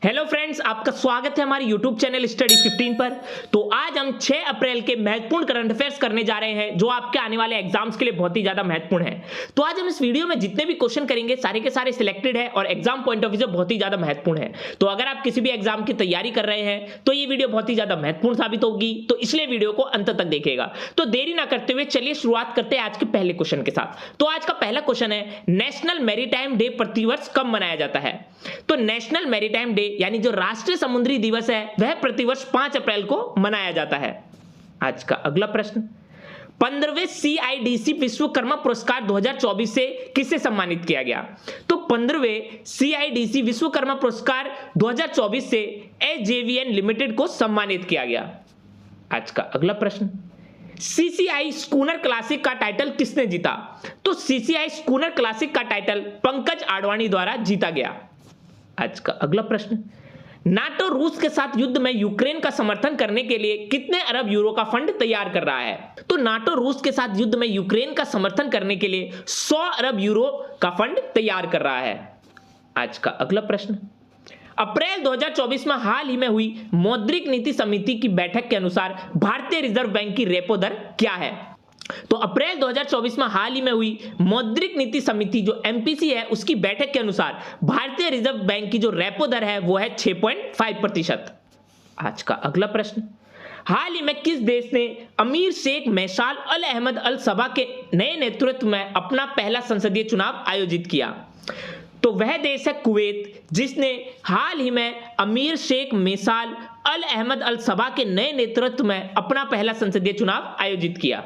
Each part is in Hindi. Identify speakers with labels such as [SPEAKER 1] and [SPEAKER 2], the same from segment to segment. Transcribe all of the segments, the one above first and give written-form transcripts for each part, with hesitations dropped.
[SPEAKER 1] हेलो फ्रेंड्स, आपका स्वागत है हमारे यूट्यूब चैनल स्टडी 15 पर। तो आज हम 6 अप्रैल के महत्वपूर्ण करंट अफेयर्स करने जा रहे हैं जो आपके आने वाले एग्जाम्स के लिए बहुत ही ज्यादा महत्वपूर्ण है। तो आज हम इस वीडियो में जितने भी क्वेश्चन करेंगे सारे के सारे सिलेक्टेड है और एग्जाम पॉइंट ऑफ व्यू से बहुत ही ज्यादा महत्वपूर्ण है। तो अगर आप किसी भी एग्जाम की तैयारी कर रहे हैं तो ये वीडियो बहुत ही ज्यादा महत्वपूर्ण साबित होगी, तो इसलिए वीडियो को अंत तक देखिएगा। तो देरी ना करते हुए चलिए शुरुआत करते हैं आज के पहले क्वेश्चन के साथ। तो आज का पहला क्वेश्चन है, नेशनल मैरीटाइम डे प्रतिवर्ष कब मनाया जाता है? तो नेशनल मैरीटाइम डे यानी जो राष्ट्रीय समुद्री दिवस है वह प्रतिवर्ष 5 अप्रैल को मनाया जाता है। आज का अगला प्रश्न, 15वें CIDC विश्वकर्मा पुरस्कार 2024 से किसे सम्मानित किया गया? तो 15वें CIDC विश्वकर्मा पुरस्कार 2024 से AJVN लिमिटेड को सम्मानित किया गया। आज का अगला प्रश्न, CCI स्कूनर क्लासिक का टाइटल किसने जीता? तो CCI स्कूनर क्लासिक का टाइटल पंकज आडवाणी द्वारा जीता गया। आज का अगला प्रश्न, नाटो रूस के साथ युद्ध में यूक्रेन का समर्थन करने के लिए कितने अरब यूरो का फंड तैयार कर रहा है? तो नाटो रूस के साथ युद्ध में यूक्रेन का समर्थन करने के लिए 100 अरब यूरो का फंड तैयार कर रहा है। आज का अगला प्रश्न, अप्रैल 2024 में हाल ही में हुई मौद्रिक नीति समिति की बैठक के अनुसार भारतीय रिजर्व बैंक की रेपो दर क्या है? तो अप्रैल 2024 में हाल ही में हुई मौद्रिक नीति समिति जो MPC है उसकी बैठक के अनुसार भारतीय रिजर्व बैंक की जो रेपो दर है वो है 6.5%। आज का अगला प्रश्न, हाल ही में किस देश ने अमीर शेख मैसाल अल अहमद अल सबा के नए नेतृत्व में अपना पहला संसदीय चुनाव आयोजित किया? तो वह देश है कुवैत, जिसने हाल ही में अमीर शेख मैसाल अल अहमद अल सबा के नए नेतृत्व में अपना पहला संसदीय चुनाव आयोजित किया।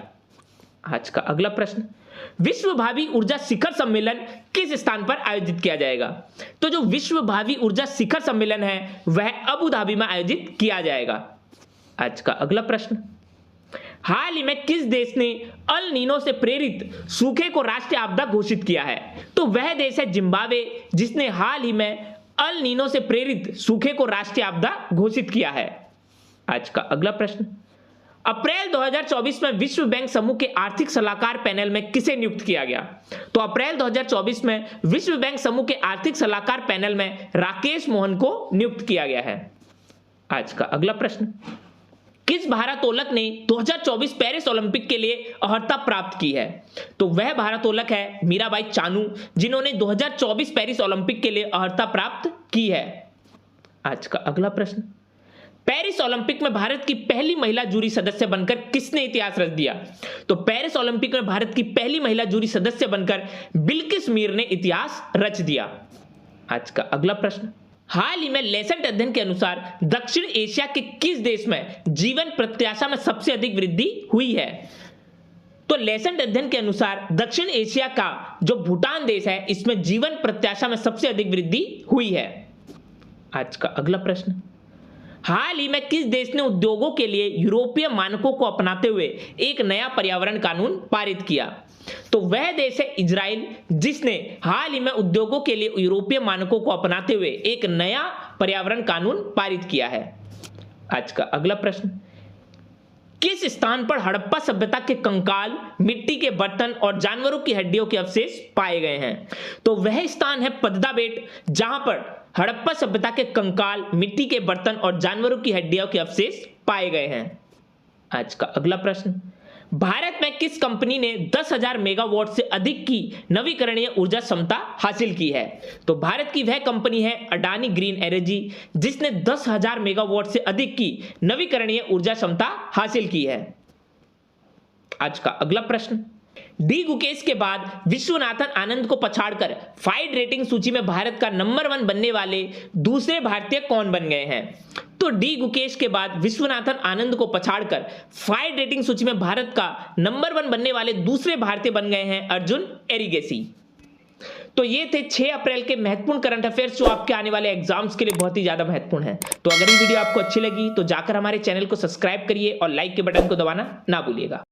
[SPEAKER 1] आज का अगला प्रश्न, विश्व भावी ऊर्जा शिखर सम्मेलन किस स्थान पर आयोजित किया जाएगा? तो जो विश्व भावी ऊर्जा शिखर सम्मेलन है वह अबू धाबी में आयोजित किया जाएगा। आज का अगला प्रश्न, हाल ही में किस देश ने अल नीनो से प्रेरित सूखे को राष्ट्रीय आपदा घोषित किया है? तो वह देश है जिम्बाब्वे, जिसने हाल ही में अल नीनो से प्रेरित सूखे को राष्ट्रीय आपदा घोषित किया है। आज का अगला प्रश्न, अप्रैल 2024 में विश्व बैंक समूह के आर्थिक सलाहकार पैनल में किसे नियुक्त किया गया? तो अप्रैल 2024 में विश्व बैंक समूह के आर्थिक सलाहकार पैनल में राकेश मोहन को नियुक्त किया गया है। आज का अगला प्रश्न, किस भारोत्तोलक ने 2024 पेरिस ओलंपिक के लिए अर्हता प्राप्त की है? तो वह भारोत्तोलक है मीराबाई चानू, जिन्होंने 2024 पेरिस ओलंपिक के लिए अर्हता प्राप्त की है। आज का अगला प्रश्न, पेरिस ओलंपिक में भारत की पहली महिला जूरी सदस्य बनकर किसने इतिहास रच दिया? तो पेरिस ओलंपिक में भारत की पहली महिला जूरी सदस्य बनकर बिल्किस मीर ने इतिहास रच दिया। आज का अगला प्रश्न, हाल ही में लेसेंट अध्ययन के अनुसार दक्षिण एशिया के किस देश में जीवन प्रत्याशा में सबसे अधिक वृद्धि हुई है? तो लेसेंट अध्ययन के अनुसार दक्षिण एशिया का जो भूटान देश है इसमें जीवन प्रत्याशा में सबसे अधिक वृद्धि हुई है। आज का अगला प्रश्न, हाल ही में किस देश ने उद्योगों के लिए यूरोपीय मानकों को अपनाते हुए एक नया पर्यावरण कानून पारित किया? तो वह देश है इजराइल, जिसने हाल ही में उद्योगों के लिए यूरोपीय मानकों को अपनाते हुए एक नया पर्यावरण कानून पारित किया है। आज का अगला प्रश्न, किस स्थान पर हड़प्पा सभ्यता के कंकाल, मिट्टी के बर्तन और जानवरों की हड्डियों के अवशेष पाए गए हैं? तो वह स्थान है पद्दा बेट, जहां पर हड़प्पा सभ्यता के कंकाल, मिट्टी के बर्तन और जानवरों की हड्डियों के अवशेष पाए गए हैं। आज का अगला प्रश्न, भारत में किस कंपनी ने 10,000 मेगावाट से अधिक की नवीकरणीय ऊर्जा क्षमता हासिल की है? तो भारत की वह कंपनी है अडानी ग्रीन एनर्जी, जिसने 10,000 मेगावाट से अधिक की नवीकरणीय ऊर्जा क्षमता हासिल की है। आज का अगला प्रश्न, डी गुकेश के बाद विश्वनाथन आनंद को पछाड़कर फाइड रेटिंग सूची में भारत का नंबर 1 बनने वाले दूसरे भारतीय कौन बन गए हैं? तो डी गुकेश के बाद विश्वनाथन आनंद को पछाड़कर फाइड रेटिंग सूची में भारत का नंबर 1 बनने वाले दूसरे भारतीय बन गए हैं अर्जुन एरिगेसी। तो ये थे 6 अप्रैल के महत्वपूर्ण करंट अफेयर्स जो आपके आने वाले एग्जाम्स के लिए बहुत ही ज्यादा महत्वपूर्ण है। तो अगर ये वीडियो आपको अच्छी लगी तो जाकर हमारे चैनल को सब्सक्राइब करिए और लाइक के बटन को दबाना ना भूलिएगा।